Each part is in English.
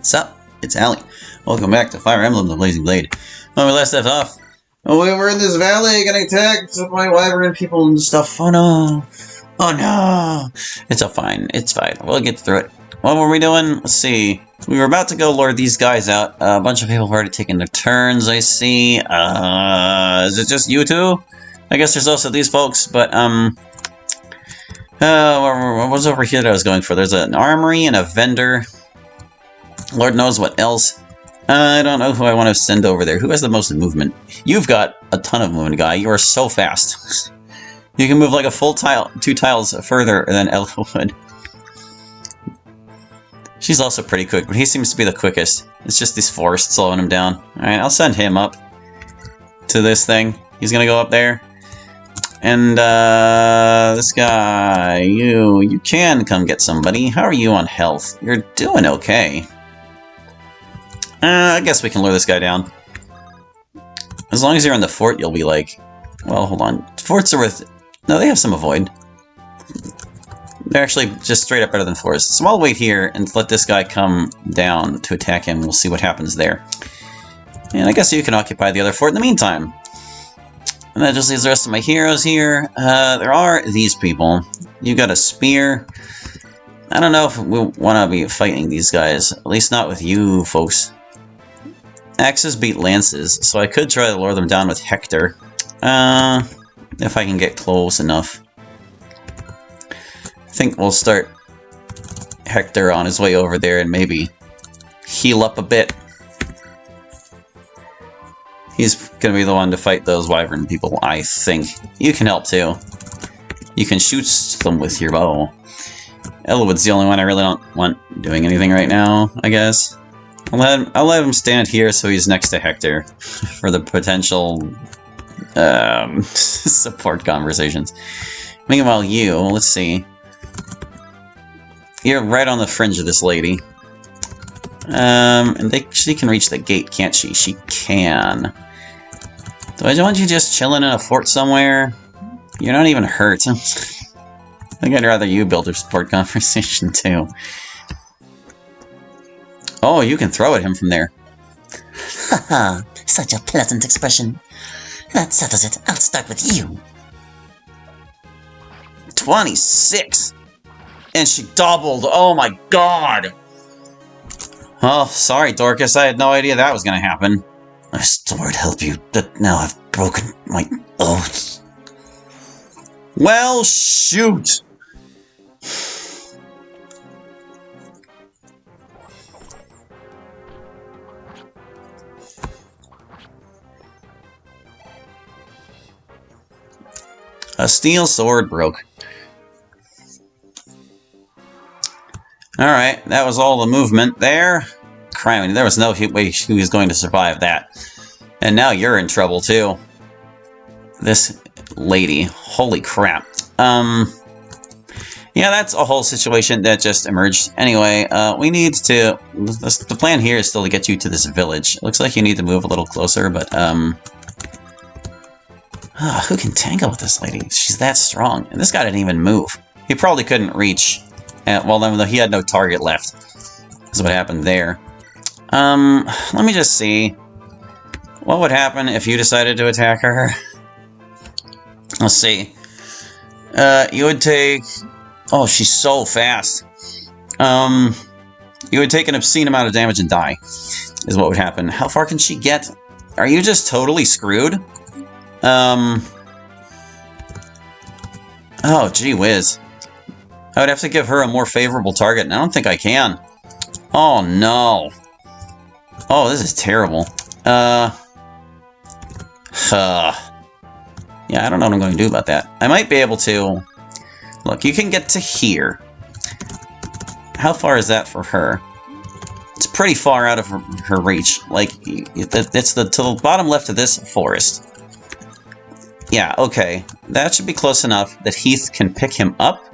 Sup? It's Allie. Welcome back to Fire Emblem the Blazing Blade. When we last left off, we were in this valley getting attacked by wyvern people and stuff. Oh no! Oh no! It's fine. It's fine. We'll get through it. What were we doing? Let's see. We were about to go lure these guys out. A bunch of people have already taken their turns, I see. Is it just you two? I guess there's also these folks, but, what was over here that I was going for? There's an armory and a vendor. Lord knows what else. I don't know who I want to send over there. Who has the most movement? You've got a ton of movement, guy. You are so fast. You can move like a full tile, 2 tiles further than Ella would. She's also pretty quick, but he seems to be the quickest. It's just this forest slowing him down. Alright, I'll send him up to this thing. He's gonna go up there. And, this guy, you can come get somebody. How are you on health? You're doing okay. I guess we can lure this guy down. As long as you're in the fort, you'll be like... Well, hold on. Forts are with... No, they have some avoid. They're actually just straight up better than forests. So I'll wait here and let this guy come down to attack him. We'll see what happens there. And I guess you can occupy the other fort in the meantime. And that just leaves the rest of my heroes here. There are these people. You got a spear. I don't know if we want to be fighting these guys. At least not with you folks. Axes beat lances, so I could try to lure them down with Hector. If I can get close enough. I think we'll start Hector on his way over there and maybe heal up a bit. He's gonna be the one to fight those wyvern people, I think. You can help too. You can shoot them with your bow. Elwood's the only one I really don't want doing anything right now, I guess. I'll let him stand here so he's next to Hector for the potential support conversations. Meanwhile, let's see. You're right on the fringe of this lady. And she can reach the gate, can't she? She can. Do I want you just chilling in a fort somewhere? You're not even hurt. I think I'd rather you build a support conversation too. Oh, you can throw at him from there. Haha, such a pleasant expression. That settles it. I'll start with you. 26! And she doubled! Oh my god! Oh, sorry, Dorcas. I had no idea that was gonna happen. I swore to help you, but now I've broken my oath. Well, shoot! A steel sword broke. Alright, that was all the movement there. Crime, there was no way he was going to survive that. And now you're in trouble too. This lady, holy crap. Yeah, that's a whole situation that just emerged. Anyway, we need to... The plan here is still to get you to this village. It looks like you need to move a little closer, but, who can tango with this lady? She's that strong. And this guy didn't even move. He probably couldn't reach. Well, then he had no target left. That's what happened there. Let me just see. What would happen if you decided to attack her? Let's see. You would take... Oh, she's so fast. You would take an obscene amount of damage and die, is what would happen. How far can she get? Are you just totally screwed? Oh, gee whiz. I would have to give her a more favorable target, and I don't think I can. Oh, no. Oh, this is terrible. Yeah, I don't know what I'm going to do about that. I might be able to... Look, you can get to here. How far is that for her? It's pretty far out of her reach. Like, it's to the bottom left of this forest. Yeah, okay. That should be close enough that Heath can pick him up.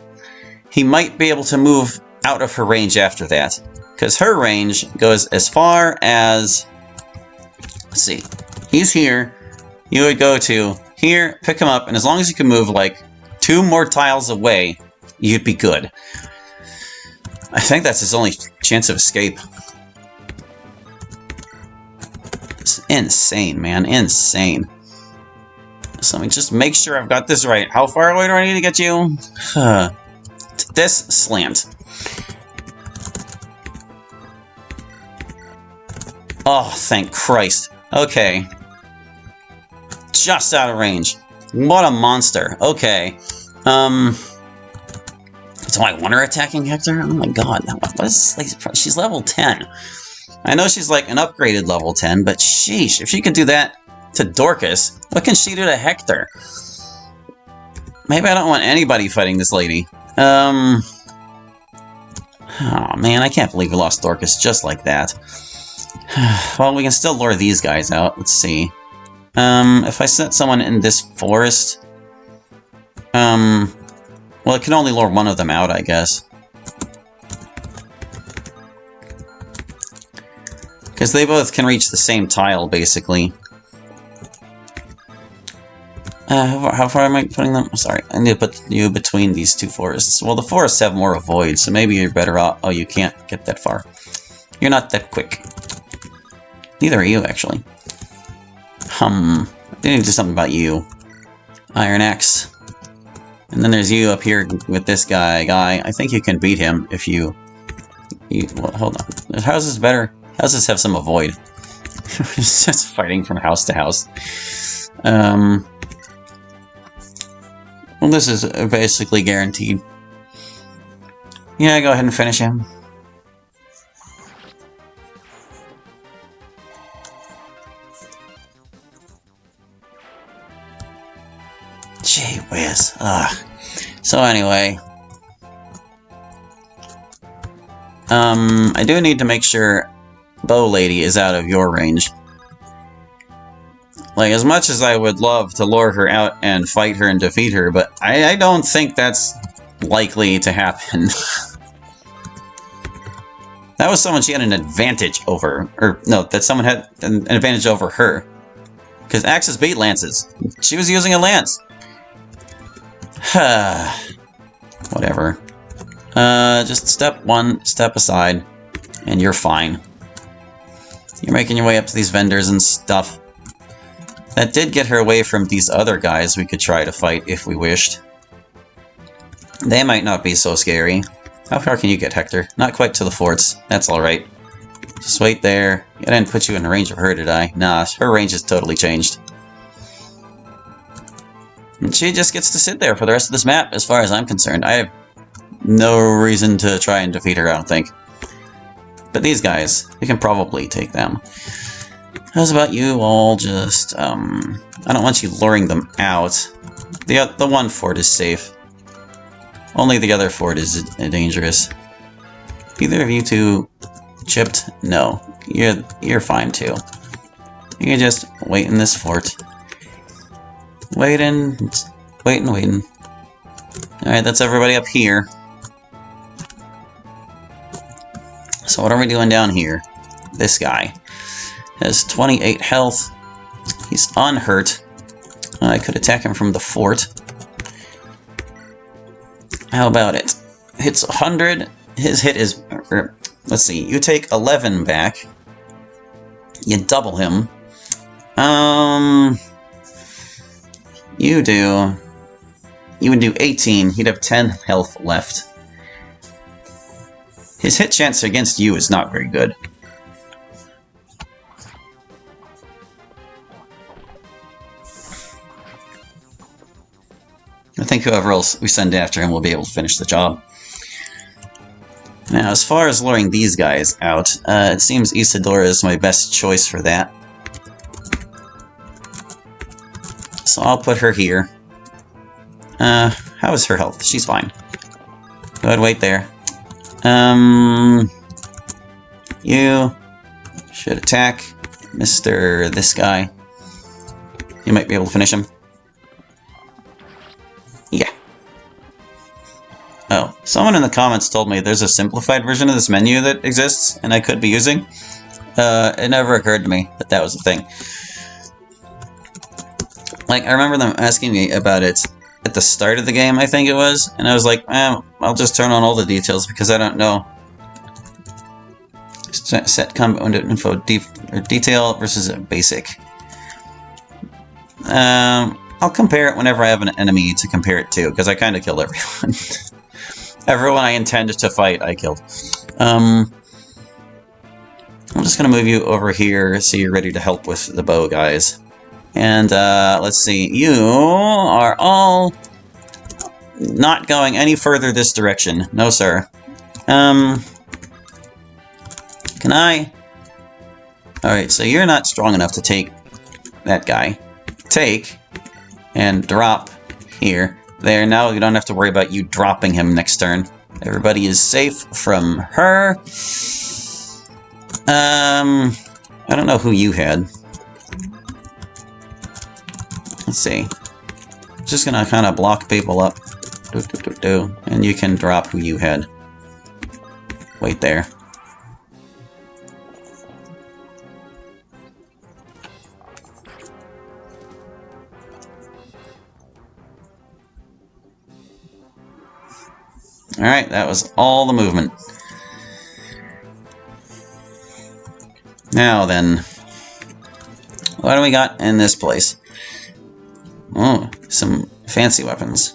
He might be able to move out of her range after that. Because her range goes as far as... Let's see. He's here. You would go to here, pick him up, and as long as you can move, like, 2 more tiles away, you'd be good. I think that's his only chance of escape. Insane, man. Insane. So let me just make sure I've got this right. How far away do I need to get you? This slant. Oh, thank Christ. Okay. Just out of range. What a monster. Okay. Do I want her attacking Hector? Oh my god. What is this? Like, she's level 10. I know she's like an upgraded level 10, but sheesh, if she can do that to Dorcas, what can she do to Hector? Maybe I don't want anybody fighting this lady. Oh man, I can't believe we lost Dorcas just like that. Well, we can still lure these guys out. Let's see. If I set someone in this forest... well, it can only lure one of them out, I guess. Because they both can reach the same tile, basically. How far am I putting them? Sorry, I need to put you between these two forests. Well, the forests have more avoid, so maybe you're better off... Oh, you can't get that far. You're not that quick. Neither are you, actually. I need to do something about you. Iron Axe. And then there's you up here with this guy. I think you can beat him if you... Well, hold on. How's this better? How's this have some avoid? Just fighting from house to house. Well, this is basically guaranteed. Yeah, go ahead and finish him. Gee whiz. So anyway. I do need to make sure Bow Lady is out of your range. Like, as much as I would love to lure her out and fight her and defeat her, but I don't think that's likely to happen. That was someone she had an advantage over. Or, no, that someone had an advantage over her. Because Axes beat lances. She was using a lance. Whatever. Just step one, step aside, and you're fine. You're making your way up to these vendors and stuff. That did get her away from these other guys we could try to fight if we wished. They might not be so scary. How far can you get, Hector? Not quite to the forts. That's alright. Just wait there. I didn't put you in range of her, did I? Nah, her range has totally changed. And she just gets to sit there for the rest of this map, as far as I'm concerned. I have no reason to try and defeat her, I don't think. But these guys, we can probably take them. How's about you all just, I don't want you luring them out. The one fort is safe. Only the other fort is dangerous. Either of you two chipped? No. You're fine too. You can just wait in this fort. Waiting. Alright, that's everybody up here. So what are we doing down here? This guy has 28 health. He's unhurt. I could attack him from the fort. How about it? Hits 100. His hit is... let's see. You take 11 back. You double him. You would do 18. He'd have 10 health left. His hit chance against you is not very good. I think whoever else we send after him will be able to finish the job. Now, as far as luring these guys out, it seems Isadora is my best choice for that. So I'll put her here. How is her health? She's fine. Go ahead, wait there. You should attack Mr. this guy. You might be able to finish him. Yeah. Oh, someone in the comments told me there's a simplified version of this menu that exists, and I could be using. It never occurred to me that that was a thing. Like, I remember them asking me about it at the start of the game, I think it was, and I was like, I'll just turn on all the details because I don't know Set combat window info detail versus basic. I'll compare it whenever I have an enemy to compare it to, because I kind of killed everyone. Everyone I intended to fight, I killed. I'm just going to move you over here so you're ready to help with the bow, guys. And let's see, you are all not going any further this direction. No, sir. Can I? Alright, so you're not strong enough to take that guy. Take and drop here. There, now you don't have to worry about you dropping him next turn. Everybody is safe from her. I don't know who you had. Let's see. Just gonna kind of block people up. And you can drop who you had. Wait there. Alright, that was all the movement. Now then, what do we got in this place? Oh, some fancy weapons.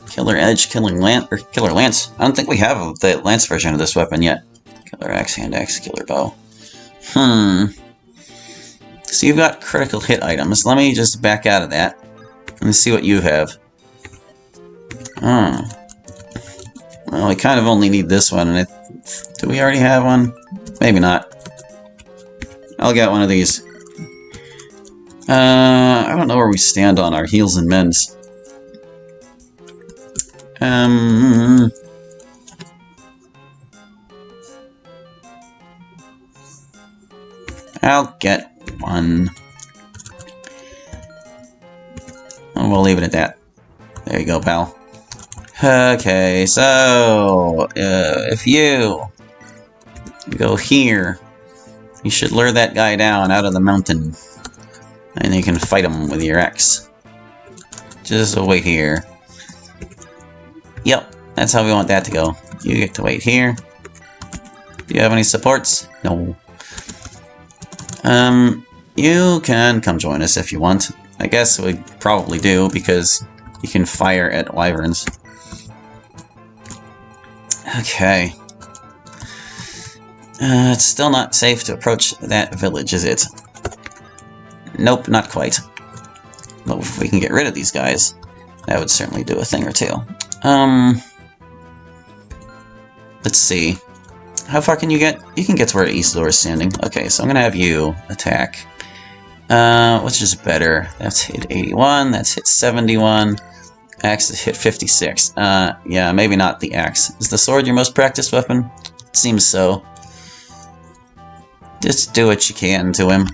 Killer Edge, Killer Lance. I don't think we have the Lance version of this weapon yet. Killer Axe, Hand Axe, Killer Bow. So you've got critical hit items. Let me just back out of that and see what you have. Well, we kind of only need this one, and do we already have one? Maybe not. I'll get one of these. I don't know where we stand on our heals and mends. I'll get one. And we'll leave it at that. There you go, pal. Okay, so if you go here, you should lure that guy down out of the mountain, and you can fight him with your axe. Just wait here. Yep, that's how we want that to go. You get to wait here. Do you have any supports? No. You can come join us if you want. I guess we probably do, because you can fire at wyverns. Okay. It's still not safe to approach that village, is it? Nope, not quite. But if we can get rid of these guys, that would certainly do a thing or two. Let's see. How far can you get? You can get to where Isidore is standing. Okay, so I'm gonna have you attack. Which is better? That's hit 81, that's hit 71. Axe is hit 56. Yeah, maybe not the axe. Is the sword your most practiced weapon? It seems so. Just do what you can to him.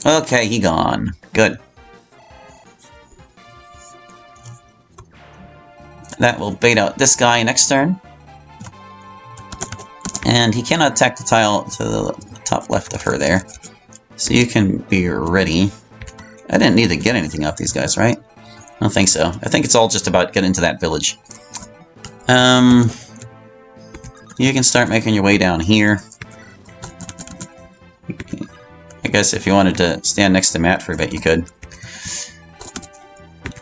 Okay, he gone. Good. That will bait out this guy next turn. And he cannot attack the tile to the top left of her there. So you can be ready. I didn't need to get anything off these guys, right? I don't think so. I think it's all just about getting to that village. You can start making your way down here. I guess if you wanted to stand next to Matt for a bit, you could.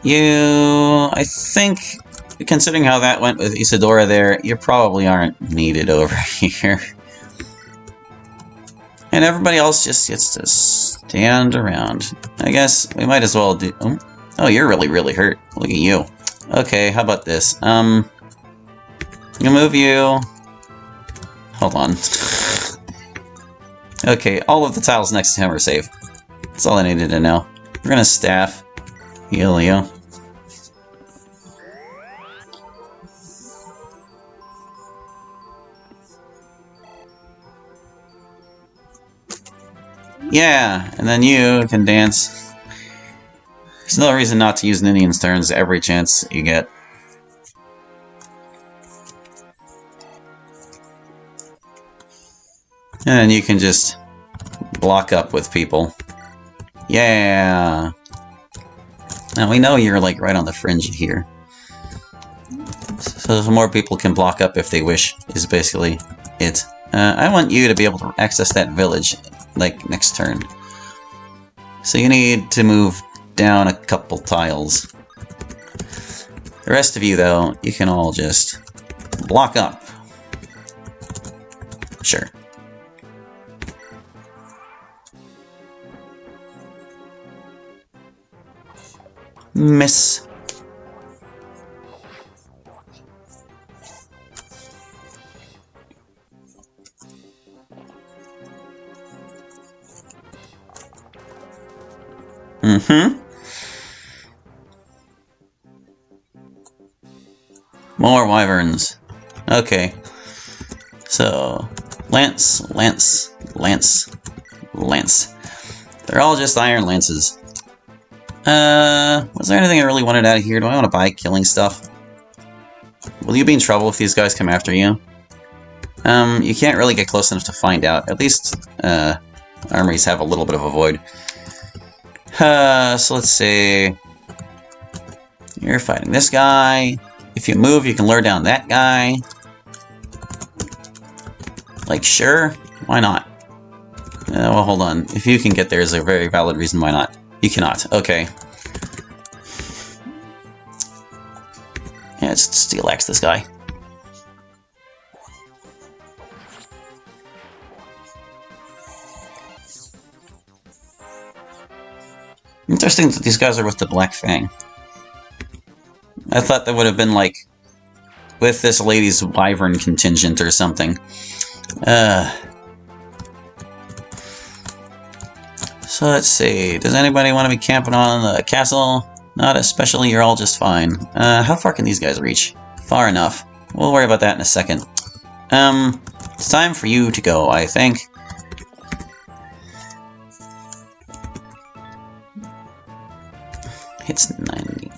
I think, considering how that went with Isadora there, you probably aren't needed over here. And everybody else just gets to stand around. I guess we might as well do... Oh, you're really, really hurt. Look at you. Okay, how about this? You move you... Hold on. Okay, all of the tiles next to him are safe. That's all I needed to know. We're gonna staff heal you. Yeah, and then you can dance. There's no reason not to use Ninian's turns every chance you get. And then you can just block up with people. Yeah! Now we know you're like right on the fringe here. So the more people can block up if they wish, is basically it. I want you to be able to access that village, like, next turn. So you need to move down a couple tiles. The rest of you, though, you can all just block up. Sure. Miss. Mm-hmm. More wyverns. Okay. So, Lance, Lance, Lance, Lance. They're all just iron lances. Was there anything I really wanted out of here? Do I want to buy killing stuff? Will you be in trouble if these guys come after you? You can't really get close enough to find out. At least, armories have a little bit of a void. So let's see. You're fighting this guy. If you move, you can lure down that guy. Like, sure, why not? Well, hold on. If you can get there is a very valid reason why not. You cannot. Okay. Yeah, let's steel axe this guy. Interesting that these guys are with the Black Fang. I thought that would have been like with this lady's wyvern contingent or something. So let's see. Does anybody want to be camping on the castle? Not especially. You're all just fine. How far can these guys reach? Far enough. We'll worry about that in a second. It's time for you to go, I think. It's 90.